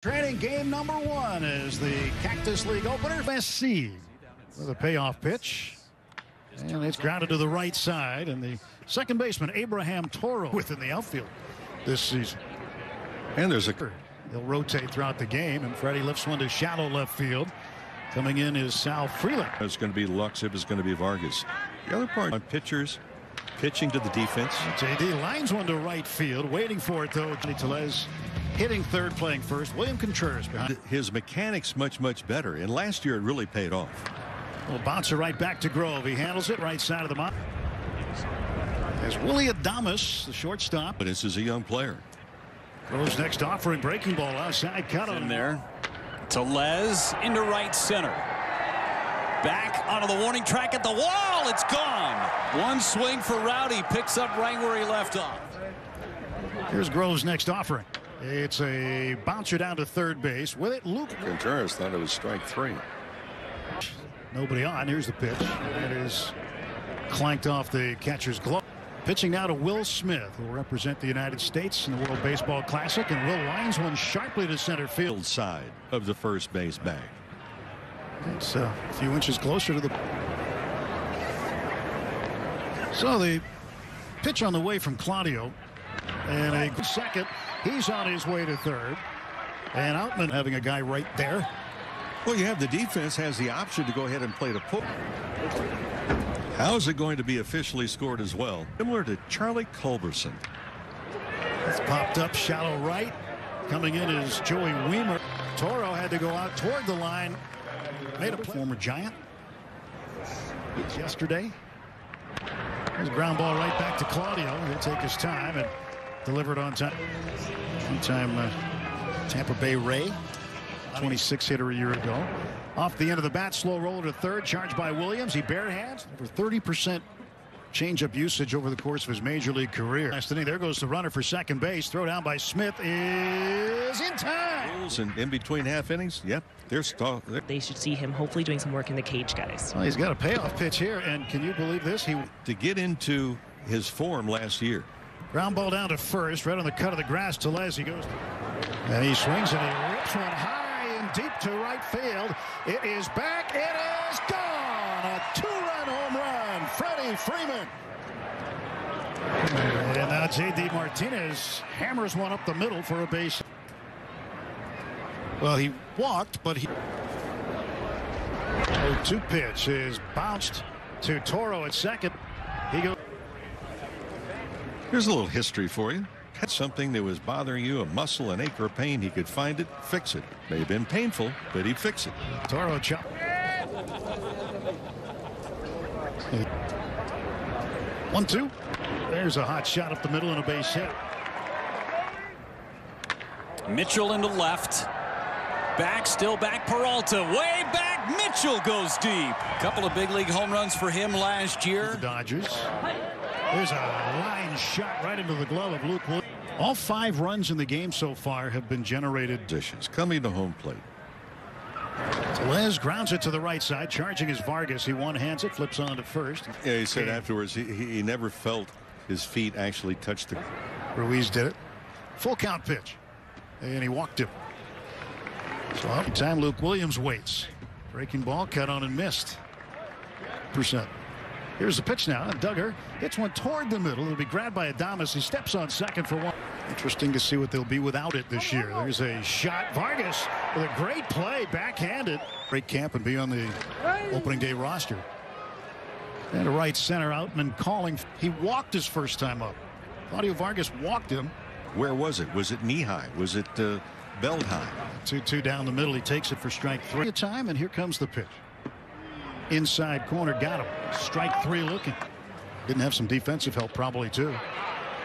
Training game number 1 is the Cactus League opener. SC with a payoff pitch. And it's grounded to the right side. And the second baseman, Abraham Toro, within the outfield this season. And there's a... They'll rotate throughout the game. And Freddie lifts one to shallow left field. Coming in is Sal Freeland. It's going to be Lux. It's going to be Vargas. The other part on pitchers pitching to the defense. JD lines one to right field. Waiting for it, though. Telez hitting third, playing first. William Contreras behind. His mechanics much better. And last year it really paid off. Well, bouncer right back to Grove. He handles it right side of the mound. There's Willie Adames, the shortstop. But this is a young player. Grove's next offering, breaking ball outside. Cut on there. Telez into right center. Back onto the warning track at the wall. It's gone. One swing for Rowdy. Picks up right where he left off. Here's Grove's next offering. It's a bouncer down to third base. With it, Luke. Contreras thought it was strike 3. Nobody on. Here's the pitch. It is clanked off the catcher's glove. Pitching now to Will Smith, who will represent the United States in the World Baseball Classic. And Will lines one sharply to center field. Side of the first base bag. It's a few inches closer to the... So the pitch on the way from Claudio. And a second. He's on his way to third. And Outman having a guy right there. Well, you have the defense has the option to go ahead and play the pull. How is it going to be officially scored as well? Similar to Charlie Culberson. It's popped up shallow right. Coming in is Joey Weimer. Toro had to go out toward the line. Made a former Giant yesterday. There's a ground ball right back to Claudio. He'll take his time and deliver it on time. Two-time Tampa Bay Ray. 26 hitter a year ago. Off the end of the bat, slow roller to third, charged by Williams. He barehands. Over 30% changeup usage over the course of his major league career. Last inning, there goes the runner for second base. Throw down by Smith is in time. And in between half innings, yep, they're stalled. They should see him hopefully doing some work in the cage, guys. Well, he's got a payoff pitch here, and can you believe this? To get into his form last year. Ground ball down to first, right on the cut of the grass. Telez, he goes, and he swings and he rips one high and deep to right field. It is back. It is gone. A 2-run home run. Freddie Freeman. And now J.D. Martinez hammers one up the middle for a base. Well, he walked, but he... The 2 pitch is bounced to Toro at second. He goes... Here's a little history for you. Had something that was bothering you, a muscle, an ache or pain, he could find it, fix it. May have been painful, but he'd fix it. Toro chop. One, two. There's a hot shot up the middle and a base hit. Mitchell into left. Back, still back, Peralta. Way back, Mitchell goes deep. Couple of big league home runs for him last year. The Dodgers. There's a line shot right into the glove of Luke Williams. All 5 runs in the game so far have been generated. Positions coming to home plate. Telez grounds it to the right side, charging his Vargas. He one-hands it, flips on to first. Yeah, he said afterwards he never felt his feet actually touch the... Ruiz did it. Full count pitch. And he walked him. So every time Luke Williams waits. Breaking ball, cut on and missed. %. Here's the pitch now. Duggar hits one toward the middle. It'll be grabbed by Adames. He steps on second for one. Interesting to see what they'll be without it this year. There's a shot. Vargas with a great play, backhanded. Great camp and be on the opening day roster. And a right center, Outman calling. He walked his first time up. Claudio Vargas walked him. Where was it? Was it knee high? Was it belt high? 2-2 down the middle. He takes it for strike 3 a time, and here comes the pitch. Inside corner, got him. Strike 3 looking. Didn't have some defensive help probably too.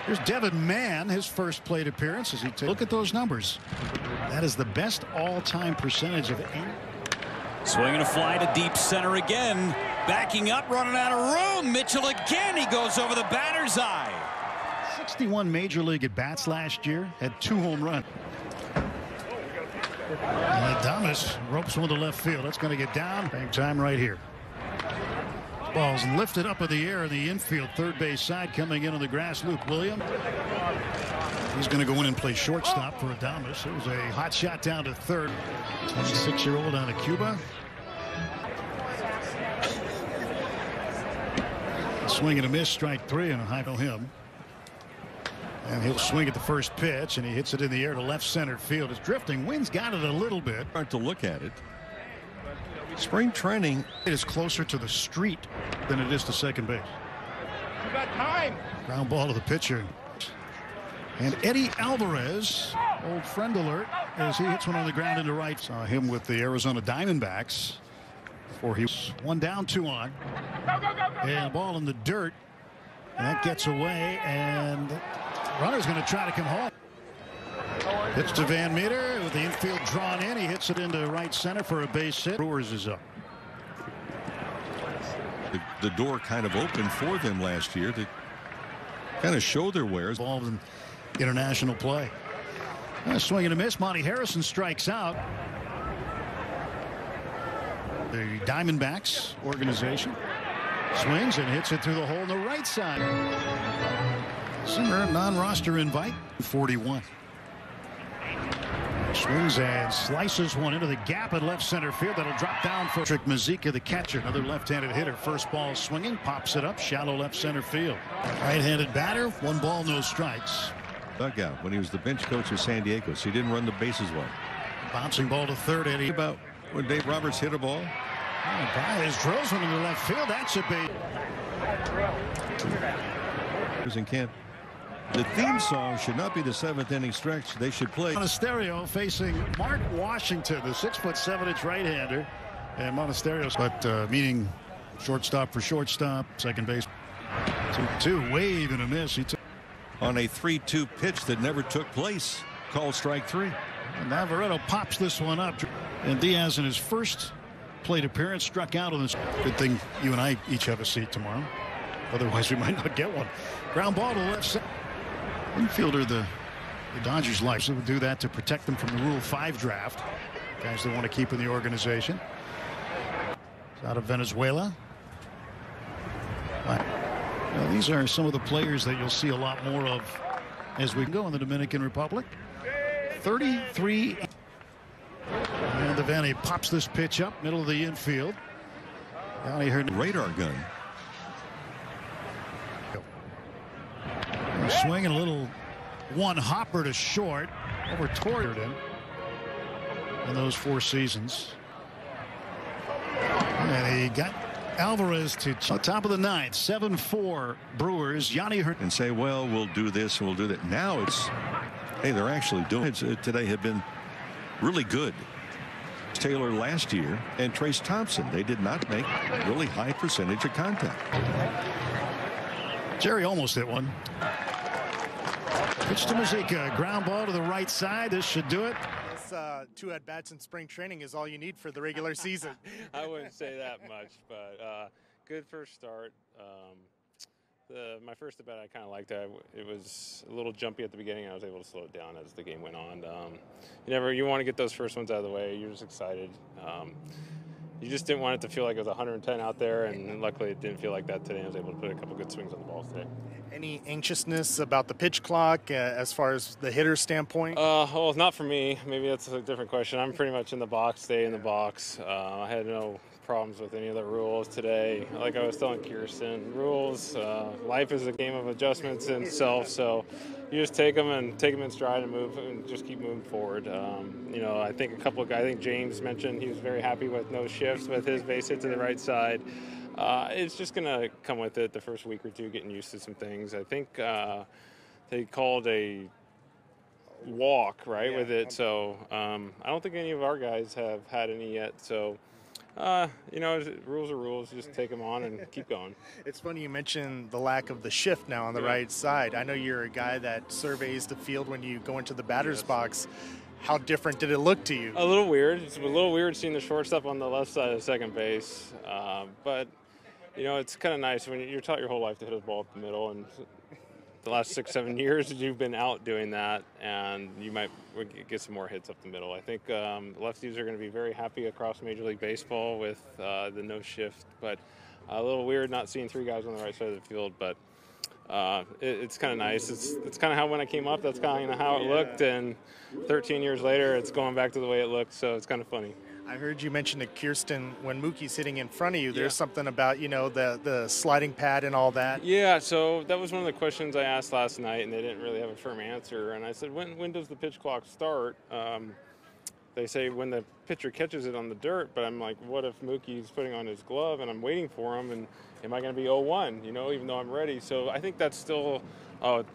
Here's Devin Mann, his first plate appearance as he look at those numbers. That is the best all-time percentage of any. Swinging a fly to deep center again. Backing up, running out of room. Mitchell again. He goes over the batter's eye. 61 major league at bats last year. Had 2 home runs. And Adames ropes one to left field. That's going to get down. Same time right here. Ball's lifted up in the air in the infield, third base side. Coming in on the grass, Luke Williams. He's going to go in and play shortstop for Adames. It was a hot shot down to third. 26-year-old out of Cuba. Swing and a miss, strike three, and a high to him. And he'll swing at the first pitch, and he hits it in the air to left center field. It's drifting. Wind's got it a little bit. Hard to look at it. Spring training is closer to the street than it is to second base. About time. Ground ball to the pitcher. And Eddie Alvarez, old friend alert, as he hits one on the ground into right. Saw him with the Arizona Diamondbacks before he was 1 down, 2 on. And ball in the dirt. And that gets away, and runner's going to try to come home. Pitch to Van Meter with the infield drawn in. He hits it into right center for a base hit. Brewers is up. The door kind of opened for them last year to kind of show their wares. Involved in international play. Swing and a miss. Monty Harrison strikes out. The Diamondbacks organization swings and hits it through the hole in the right side. Zimmer, non-roster invite. 41. Swings and slices one into the gap at left center field. That'll drop down for Patrick Mazika, the catcher. Another left-handed hitter. First ball swinging, pops it up, shallow left center field. Right-handed batter, 1 ball, no strikes. Dugout when he was the bench coach of San Diego, so he didn't run the bases well. Bouncing ball to third, Eddie. About when Dave Roberts hit a ball. Baez drills one into left field. That's a bait. In camp. The theme song should not be the 7th inning stretch. They should play. Monasterio facing Mark Washington, the 6'7" right-hander, and Monasterio, but meaning shortstop for shortstop, second base. 2-2, wave and a miss. He took on a 3-2 pitch that never took place. Called strike 3. And Navarretto pops this one up, and Diaz in his first plate appearance struck out on this. Good thing you and I each have a seat tomorrow. Otherwise, we might not get one. Ground ball to left center. Infielder, the Dodgers like, so would do that to protect them from the Rule 5 draft. Guys they want to keep in the organization. It's out of Venezuela. Now, these are some of the players that you'll see a lot more of as we go in the Dominican Republic. 33. And Devaney pops this pitch up, middle of the infield. Now he heard radar gun. Swing and a little one hopper to short over Torridan in those 4 seasons. And he got Alvarez to top of the 9th. 7-4 Brewers. Yanni Hurt and say, well, we'll do this and we'll do that. Now it's, hey, they're actually doing it today. Have been really good. Taylor last year and Trace Thompson, they did not make really high percentage of contact. Jerry almost hit one. Pitch to Mazika, ground ball to the right side. This should do it. 2 at-bats in spring training is all you need for the regular season. I wouldn't say that much, but good first start. My first at-bat, I kind of liked it. It was a little jumpy at the beginning. I was able to slow it down as the game went on. You want to get those first ones out of the way. You're just excited. You just didn't want it to feel like it was 110 out there, and luckily it didn't feel like that today. I was able to put a couple good swings on the balls today. Any anxiousness about the pitch clock as far as the hitter's standpoint? Well, not for me. Maybe that's a different question. I'm pretty much in the box, stay in the box. I had no problems with any of the rules today. Like I was telling Kirsten, rules, life is a game of adjustments in itself, so you just take them in stride and move and just keep moving forward. I think I think James mentioned he was very happy with no shifts with his base hit to the right side. It's just going to come with it the first week or two, getting used to some things. I think they called a walk, right, with it. So I don't think any of our guys have had any yet. So, rules are rules. Just take them on and keep going. It's funny you mentioned the lack of the shift now on the right side. I know you're a guy that surveys the field when you go into the batter's box. How different did it look to you? A little weird. It's a little weird seeing the shortstop on the left side of second base. But, it's kind of nice when you're taught your whole life to hit a ball up the middle. And the last 6-7 years, you've been out doing that, and you might get some more hits up the middle. I think lefties are going to be very happy across Major League Baseball with the no shift. But A little weird not seeing 3 guys on the right side of the field, but it's kind of nice. It's kind of how when I came up, that's kind of how it looked, and 13 years later, it's going back to the way it looked, so it's kind of funny. I heard you mention to Kirsten when Mookie's sitting in front of you, there's something about, the sliding pad and all that. Yeah, so that was one of the questions I asked last night, and they didn't really have a firm answer. And I said, when does the pitch clock start? They say when the pitcher catches it on the dirt, but I'm like, what if Mookie's putting on his glove and I'm waiting for him, and am I going to be 0-1, even though I'm ready? So I think that's still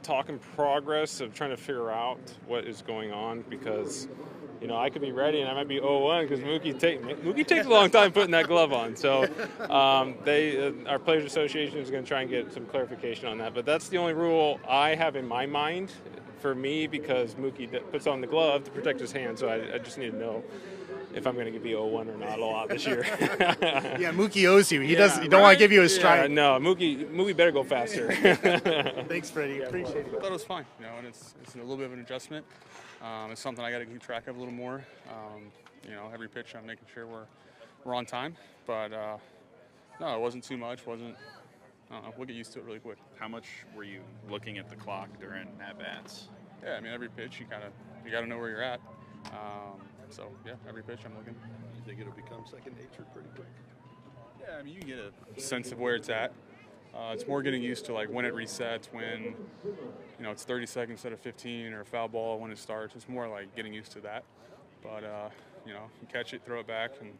talk in progress of trying to figure out what is going on, because I could be ready and I might be 0-1 because Mookie takes a long time putting that glove on. So our Players Association is going to try and get some clarification on that. But that's the only rule I have in my mind for me, because Mookie puts on the glove to protect his hand. So I just need to know if I'm going to be 0-1 or not a lot this year. Yeah, Mookie owes you. He don't want to give you a strike. Yeah, no, Mookie better go faster. Thanks, Freddie. Appreciate it. I thought it was fine, and it's a little bit of an adjustment. It's something I got to keep track of a little more. Every pitch I'm making sure we're on time. But no, it wasn't too much. I don't know. We'll get used to it really quick. How much were you looking at the clock during at bats? Yeah, every pitch you got to know where you're at. So yeah, every pitch I'm looking. You think it'll become second nature pretty quick? Yeah, you get a sense of where it's at. It's more getting used to when it resets, when it's 30 seconds instead of 15, or a foul ball when it starts. It's more like getting used to that. But you catch it, throw it back, and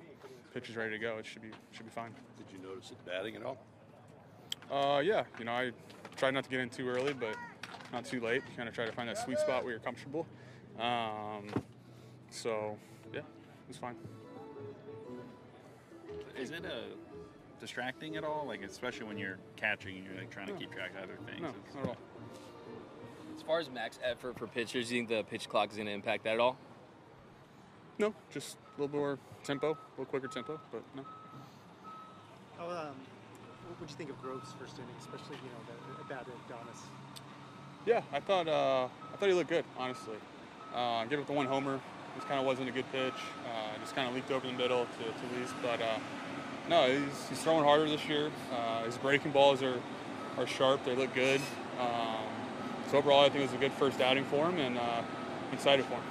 pitch is ready to go. It should be fine. Did you notice it batting at all? Yeah, I tried not to get in too early, but not too late. Kind of try to find that sweet spot where you're comfortable. So yeah, it was fine. Is it distracting at all? Especially when you're catching and you're trying to keep track of other things? No, not at all. As far as max effort for pitchers, do you think the pitch clock is going to impact that at all? No, just a little more tempo, a little quicker tempo, but no. What would you think of Grove's first inning, especially the at bat at Adonis? Yeah, I thought he looked good, honestly. Give it the one homer. Just kind of wasn't a good pitch. Just kind of leaked over the middle to Lease, but no, he's throwing harder this year. His breaking balls are sharp. They look good. So overall, I think it was a good first outing for him, and I'm excited for him.